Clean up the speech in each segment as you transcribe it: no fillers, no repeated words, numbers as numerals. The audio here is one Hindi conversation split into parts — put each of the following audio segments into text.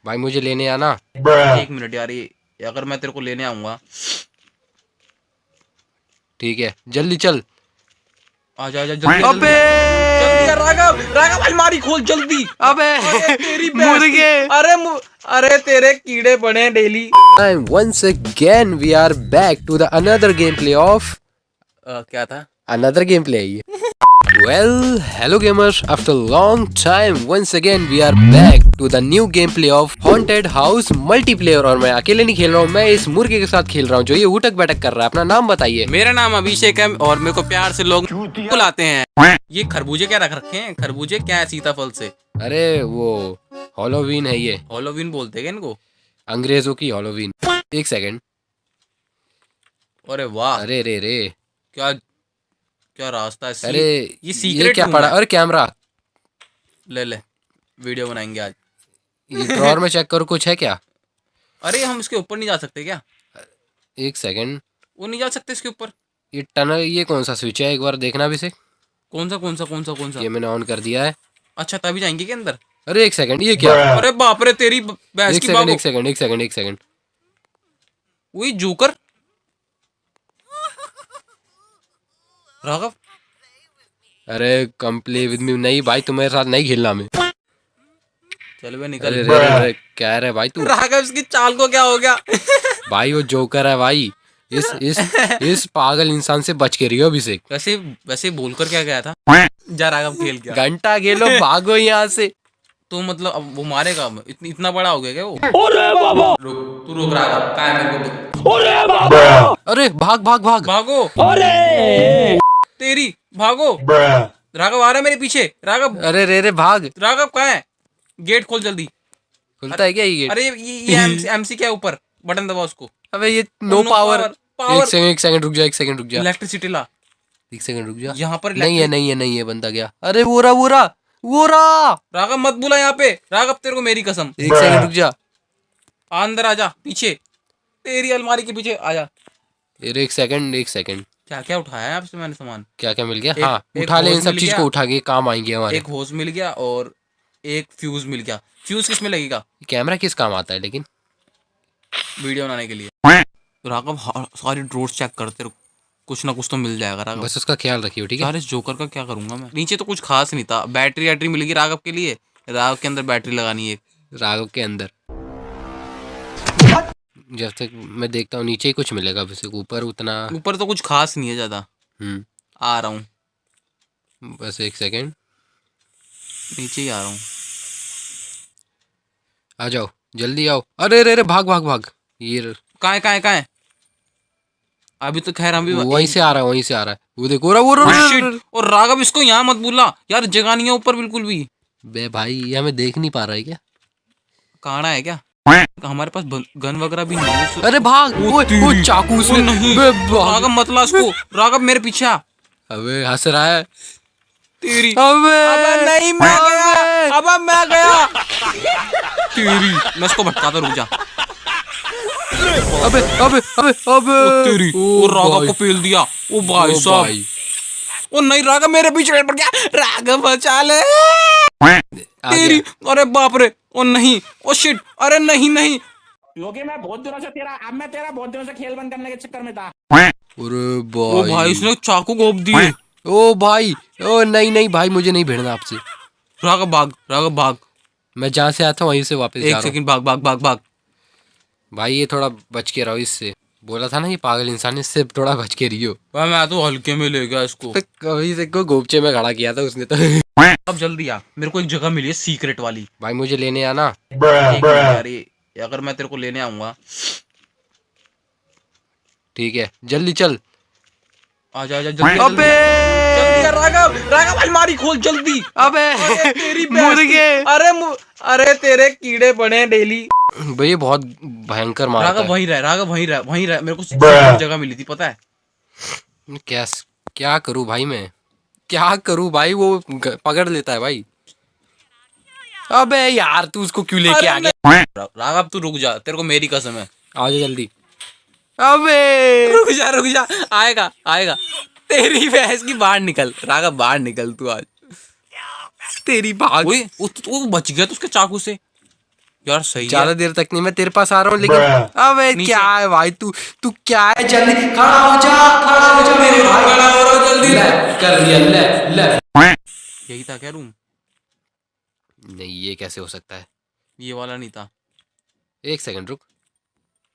भाई मुझे लेने आना। एक मिनट यार, ये अगर मैं तेरे को लेने आऊंगा। ठीक है जल्दी चल। आजा आजा जल्दी आ, अबे जल्दी यार, राघव राघव अलमारी खोल जल्दी। अबे अरे तेरी भैंस की- मुर्गे। अरे तेरे कीड़े पड़े हैं daily. And once again we are back to the another gameplay of क्या था? another gameplay. Well, hello gamers. After long time, once again we are back to the new gameplay of Haunted House multiplayer. और मैं अकेले नहीं खेल रहा हूँ, मैं इस मुर्गे के साथ खेल रहा हूँ जो ये उठक बैठक कर रहा है। अपना नाम बताइए। मेरा नाम अभिषेक है और मेरे को प्यार से लोग बुलाते हैं। ये खरबूजे क्या रख रखे हैं? खरबूजे क्या है सीताफल से? अरे वो हॉलोवीन है ये। हॉलोवीन बोलते हैं क्या इनको? अंग्रेजों की हॉलोवीन। एक सेकंड। अरे वाह, अरे रे रे। क्या क्या रास्ता है। अरे ये सीक्रेट क्या रूम पड़ा? है। और कैमरा ले ले, वीडियो बनाएंगे आज। ये ड्रॉअर में चेक करो, कुछ है क्या? अरे हम इसके ऊपर नहीं जा सकते क्या? एक सेकंड। वो नहीं जा सकते इसके ऊपर? ये टनल, ये कौन सा स्विच है? एक बार देखना भी से। कौन सा कौन सा कौन सा कौन सा? ये मैंने ऑन कर दिया है। अच्छा तभी जाएंगे क्या अंदर? अरे एक सेकंड, ये क्या? अरे बाप रे, तेरी भैंस एक की सेकंड बागो। एक सेकंड एक सेकंड एक सेकंड। वही जोकर राघव। अरे कम प्ले विद मी। नहीं भाई, तुम्हारे साथ नहीं खेलना मैं। चल बे निकल। अरे रे रे रे, क्या रहा है भाई तू? राघव इसकी चाल को क्या हो गया? भाई वो जोकर है भाई। इस पागल इंसान से बच के रहियो अभिषेक। वैसे वैसे बोलकर क्या गया था? जा राघव खेल गया। घंटा खेलो, भागो यहाँ से। तो मतलब अब वो मारेगा? इतना बड़ा हो गया क्या वो? अरे बाबा रुक, तू रुक राघव, काय मेरे को। अरे बाबा, अरे भाग भाग भाग। भागो। अरे तेरी भागो। राघव आ रहा है मेरे पीछे। राघव अरे रे रे भाग। राघव कहाँ है? गेट खोल जल्दी। खुलता है क्या ये गेट? अरे ये एमसी क्या है ऊपर? बटन दबा उसको। अबे ये नो पावर। पावर। एक सेकंड रुक जा, एक सेकंड रुक जा। इलेक्ट्रिसिटी ला। एक सेकंड रुक जा। यहाँ पर नहीं है बंदा गया। अरे वो रहा। राघव मत बुला यहाँ पे। राघव तेरे को मेरी कसम। एक सेकंड रुक जा। अंदर आजा, पीछे तेरी अलमारी के पीछे आजा। अरे एक सेकंड। क्या क्या उठाया है आपसे मैंने सामान? क्या क्या मिल गया? एक- हाँ एक उठा ले, इन होस सब मिल चीज गया। को उठा के काम आएंगे हमारे। एक होस मिल गया और एक फ्यूज मिल गया। फ्यूज किस में लगेगा? कैमरा किस काम आता है लेकिन? वीडियो बनाने के लिए। राघव सारी ड्रोर्स चेक करते रहो, कुछ ना कुछ तो मिल जाएगा राघव। बस उसका ख्याल रखियो, ठीक है? यार इस जोकर का क्या करूंगा मैं? नीचे तो कुछ खास नहीं था। बैटरी मिल गई राघव के लिए। राघव के अंदर बैटरी लगानी है। राघव के अंदर जब तक मैं देखता हूँ नीचे ही कुछ मिलेगा। बस ऊपर उतना ऊपर तो कुछ खास नहीं है ज्यादा। आ रहा हूँ, बस एक सेकंड। नीचे ही आ रहा हूँ। आ जाओ, जल्दी आओ। अरे रे रे, भाग भाग भाग। ये कहाँ है? अभी तो खैर हम भी वहीं से आ रहा है। वो देखो रहा। शिट। और राघव इसको यहाँ मत बोला यार, जगह नहीं है ऊपर बिल्कुल भी। बे भाई, ये हमें देख नहीं पा रहा है क्या? काड़ा है क्या? हमारे पास गन वगैरह भी नहीं है। अरे भाग। वो चाकू से। नहीं बे भाग। राघव मत ला इसको। राघव मेरे पीछे आ। अबे हंस रहा है। तेरी अबे नहीं, मैं गया। अब मैं गया। तेरी मैं इसको भटकाता, रुक जा। अबे तेरी वो राघव को पेल दिया। ओ भाई साहब। ओ नहीं, राघव मेरे पीछे पड़ गया। राघव बचा ले। तेरी अरे बाप रे। ओ नहीं, ओ शिट। अरे नहीं क्योंकि मैं बहुत दिनों से बहुत दिनों से खेल बंद करने के चक्कर में था। अरे ओ भाई इसने चाकू घोंप दिए। ओ भाई, ओ नहीं भाई, मुझे नहीं भिड़ना आपसे। राघव भाग। मैं जहाँ से आया था वहीं से वापस जा रहा हूँ। एक सेकंड, भाग। भाई ये थोड़ा बच के रहो इससे। बोला था ना ये पागल इंसान, इससे थोड़ा बच के रहियो। भाई मैं तो हल्के में ले गया इसको। कभी से को गोपचे में खड़ा किया था उसने तो। अब जल्दी आ, मेरे को एक जगह मिली है सीक्रेट वाली। भाई मुझे लेने आना। एक मिनट यार, ये अगर मैं तेरे को लेने आऊंगा। ठीक है जल्दी चल। आजा जल्दी। अबे जल्दी यार, राघव अलमारी खोल जल्दी। अबे तेरी मुर्गे। अरे तेरे कीड़े पड़े हैं डेली। भाई बहुत भयंकर मारता है। राघव वहीं रह। मेरे को जगह मिली थी, पता है? क्या करूं भाई मैं? क्या करूं भाई? वो पकड़ लेता है भाई। अबे यार, तू उसको क्यों लेके आ गया? राघव तू रुक जा, तेरे को मेरी कसम है। आ जा जल्दी। अबे रुक जा। आएगा। तेरी भैंस की बाहर निकल। राघव बाहर निकल तू आज। तेरी भाग। वो बच गया तो उसके चाकू से। यार सही ज्यादा है। देर तक नहीं, मैं तेरे पास आ रहा हूँ लेकिन अबे नीचे। क्या है भाई, तू क्या है, जल्दी खड़ा हो जा मेरे भाई, खड़ा हो रहा जल्दी। ले कर दिया, ले। यही था क्या रूम? नहीं, ये कैसे हो सकता है? ये वाला नहीं था? एक सेकंड रुक।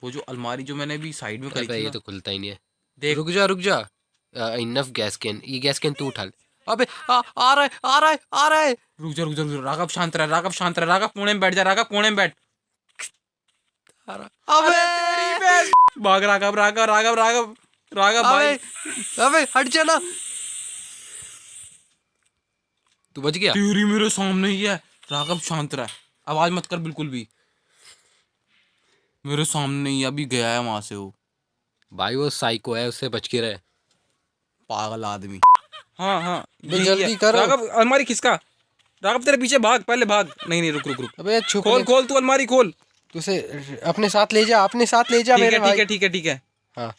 वो जो अलमारी जो मैंने भी साइड में करी अबे थी ये ना, तो खुलता ही नहीं है। देख। रुक जा। इनफ गैस कैन, ये गैस कैन तू उठा ले। अबे आ रहा है। रुक जा राघव, शांत रह राघव, शांत रह राघव, कोने में बैठ जा राघव, कोने में बैठ। अबे तेरी भैंस। भाग राघव, राघव भाई। अबे हट जा ना। तू बच गया? तेरी मेरे सामने ही है। राघव शांत रह, आवाज मत कर बिल्कुल भी। मेरे सामने ही अभी गया है वहां से वो। भाई वो साइको है, उससे बच के रहे। पागल आदमी। हाँ बे यही जल्दी है। करो। राघव अलमारी खिसका। राघव तेरे पीछे भाग, पहले भाग। नहीं रुक। अबे छुप खोल तू अलमारी खोल। तू उसे अपने साथ ले जा मेरे भाई। ठीक है। हाँ।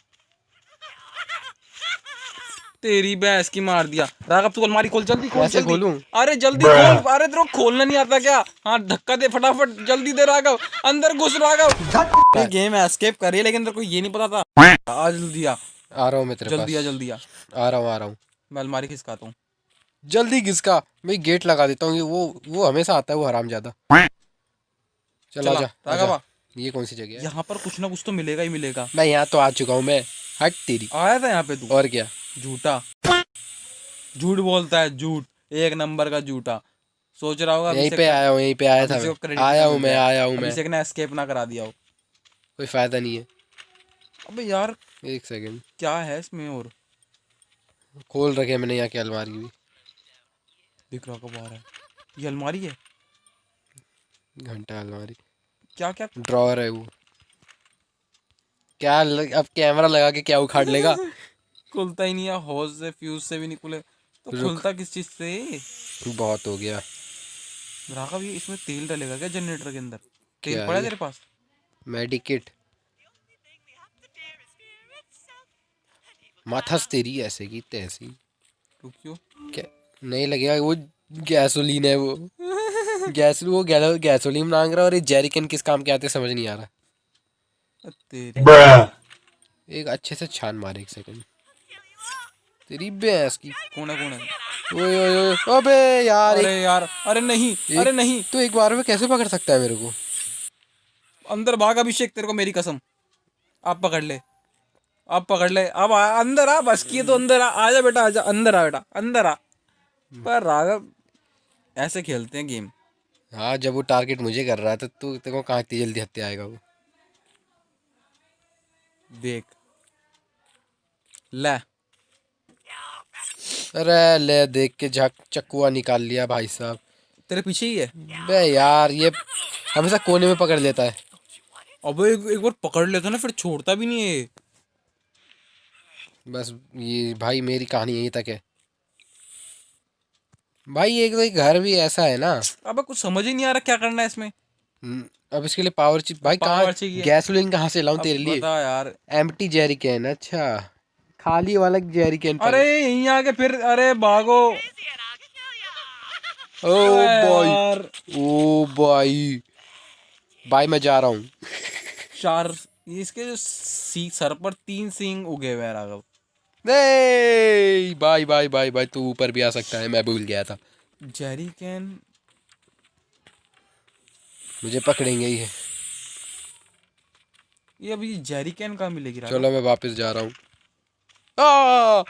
तेरी भैंस की मार दिया। राघव तू अलमारी खोल, जल्दी खोल। कैसे जल्दी खोलूं? अरे जल्दी खोल। अरे तेरे को खोलना नहीं आता क्या? हाँ धक्का दे फटाफट, जल्दी दे राघव। अंदर घुस राघव। ये गेम एस्केप कर रही है लेकिन तेरे को ये नहीं पता था। आ जल्दी आ। आ रहा हूँ मैं तेरे पास। जल्दी आ। आ रहा हूँ। मैं अलमारी खिसकाता हूँ। जल्दी किसका, मैं गेट लगा देता हूँ, वो हमेशा आता है वो हरामजादा। चला जा राघव आ। ये कौन सी जगह है? यहाँ पर कुछ ना कुछ तो मिलेगा ही मिलेगा। मैं यहाँ तो आ चुका हूँ मैं। हट तेरी। आया था यहाँ पे तू? और क्या? झूठा, झूठ बोलता है, झूठ, एक नंबर का झूठा। सोच रहा होगा यहीं पे आया हूँ, यहीं पे आया था अभिषेक को मैं। credit आया ना हूँ मिल मैं, जाए। आया हूँ मैं। अभिषेक ने एस्केप ना करा दिया हो। कोई फायदा नहीं है। अबे यार एक सेकंड। क्या है इसमें? और खोल रखे मैंने यहाँ की अलमारी भी। दिख रहा कब आ रहा है? ये अलमारी है? घंटा अलमारी। क्या ड्रॉअर है वो। अब कैमरा लगा के क्या उखाड़ लेगा? खुलता ही नहीं है। होज से, फ्यूज से भी नहीं खुले तो रुक। खुलता किस चीज से? बहुत हो गया। राघव ये इसमें तेल डलेगा क्या जनरेटर के अंदर? तेल क्या पड़ा है ये? तेरे पास? मेडिकेट। माथस तेरी ऐसे की तैसी। रुकियो। क्या? नहीं लगेगा वो। गैसोलीन है वो। गैसोलीन मांग रहा है, और ये जेरिकन किस काम के आते समझ नहीं आ रहा। तेरी एक अच्छे से छान मारे, एक सेकंड। तेरी भैंस की। कौन है? ओए ओए ओए, अबे यार अरे यार, अरे नहीं। तो एक बार में कैसे पकड़ सकता है मेरे को? अंदर भाग अभिषेक, तेरे को मेरी कसम। आप पकड़ ले, अब पकड़ ले। अब अंदर आ, बस किए तो अंदर आ। आजा बेटा, आजा अंदर आ बेटा, अंदर आ। पर राघव ऐसे खेलते हैं गेम। हाँ, जब वो टारगेट मुझे कर रहा है तो तू तेरे को कहाँ इतनी जल्दी हत्या आएगा वो? देख ले। अरे ले, देख के चकुआ निकाल लिया भाई साहब। तेरे पीछे ही है। बे यार ये हमेशा कोने में पकड़ लेता है। अब एक बार पकड़ लेता ना फिर छोड़ता भी नहीं है। बस ये भाई मेरी कहानी यहीं तक है भाई। एक तो ये घर भी ऐसा है ना। अब कुछ समझ ही नहीं आ रहा क्या करना है इसमें। अब इसके लिए पावर चाहिए भाई। कहाँ पावर चाहिए। गैसोलीन कहाँ से लाऊं अब तेरे लिए? बता यार। एम्प्टी जेरी कैन, अच्छा खाली वाला जेरी कैन पर। अरे यहीं आके फिर, अरे भागो। ओ भाई, यार ओ भाई, भाई मैं जा रहा हूँ। चार, इसके जो सर पर 3 सींग उगे हुए हैं राघव। नहीं भाई भाई भाई भाई, तू ऊपर भी आ सकता है, मैं भूल गया था। Jerry can. मुझे पकड़ेंगे ही है। ये अभी जेरी कैन कहाँ मिलेगी राघव? चलो मैं वापस जा रहा हूँ। आ!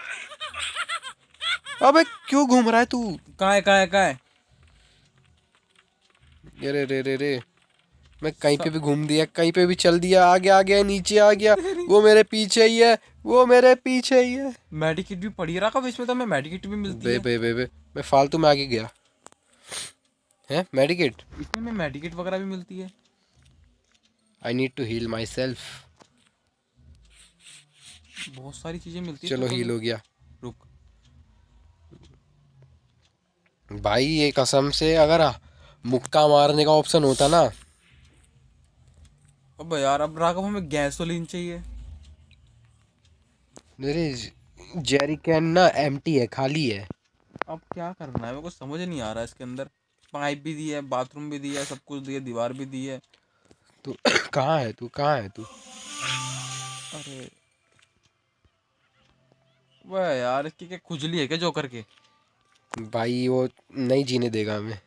अबे क्यों घूम रहा है तू? कहाँ है? रे रे रे रे, मैं कहीं पे भी घूम दिया, कहीं पे भी चल दिया, आ गया नीचे आ गया। वो मेरे पीछे ही है। मेडिकेट भी पड़ी है राघव इसमें, तो हमें मेडिकेट भी मिलती बे है। बे बे बे, मैं फालतू में आगे गया है। मेडिकेट, इसमें हमें मेडिकेट वगैरह भी मिलती है। I need to heal myself. बहुत सारी चीजें मिलती है चलो इसमें तो। हील हो गया रुक। भाई। ये कसम से अगर मुक्का मारने का ऑप्शन होता ना। अब यार, अब राघव हमें गैसोलीन चाहिए। मेरे जेरी कैन ना एम्प्टी है, खाली है। अब क्या करना है, मेरे को समझ नहीं आ रहा है इसके अंदर। पाइप भी दी है, बाथरूम भी दिया है, सब कुछ दिया, दीवार भी दी है। तू कहाँ है तू? अरे वह यार, इसकी क्या खुजली है क्या जोकर के? भाई वो नहीं जीने देगा हमें।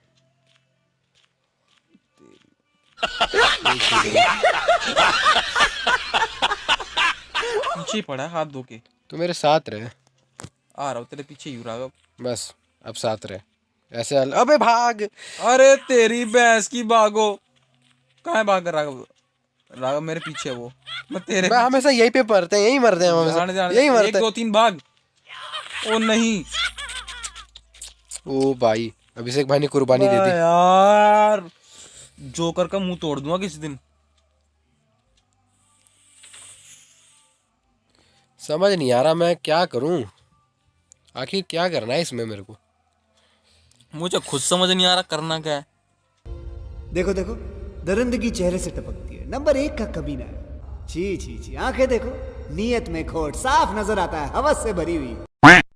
पीछे ही पड़ा है हाथ धो के। तू मेरे साथ रहे, आ रहा हूँ तेरे पीछे ही राघव। बस अब साथ रहे। ऐसे अबे भाग। अरे तेरी भैंस की भागो। कहाँ है भाग राघव? राघव मेरे पीछे है वो। मैं तेरे मैं हमेशा यहीं पे मरते हैं, यहीं मरते हैं हम हमेशा, जाने जाने यहीं दे। मरते 1 हैं। 2 3 भाग। ओ नहीं ओ भाई, अभिषेक भाई ने कुर्बानी दे दी। यार, जोकर का मुंह तोड़ दूंगा किसी दिन। समझ नहीं आ रहा मैं क्या करूं, आखिर क्या करना है इसमें मेरे को। मुझे खुद समझ नहीं आ रहा करना क्या है। देखो देखो, दरिंदगी चेहरे से टपकती है, नंबर 1 का कमीना है। छी छी छी, आंखें देखो, नीयत में खोट साफ नजर आता है, हवस से भरी हुई।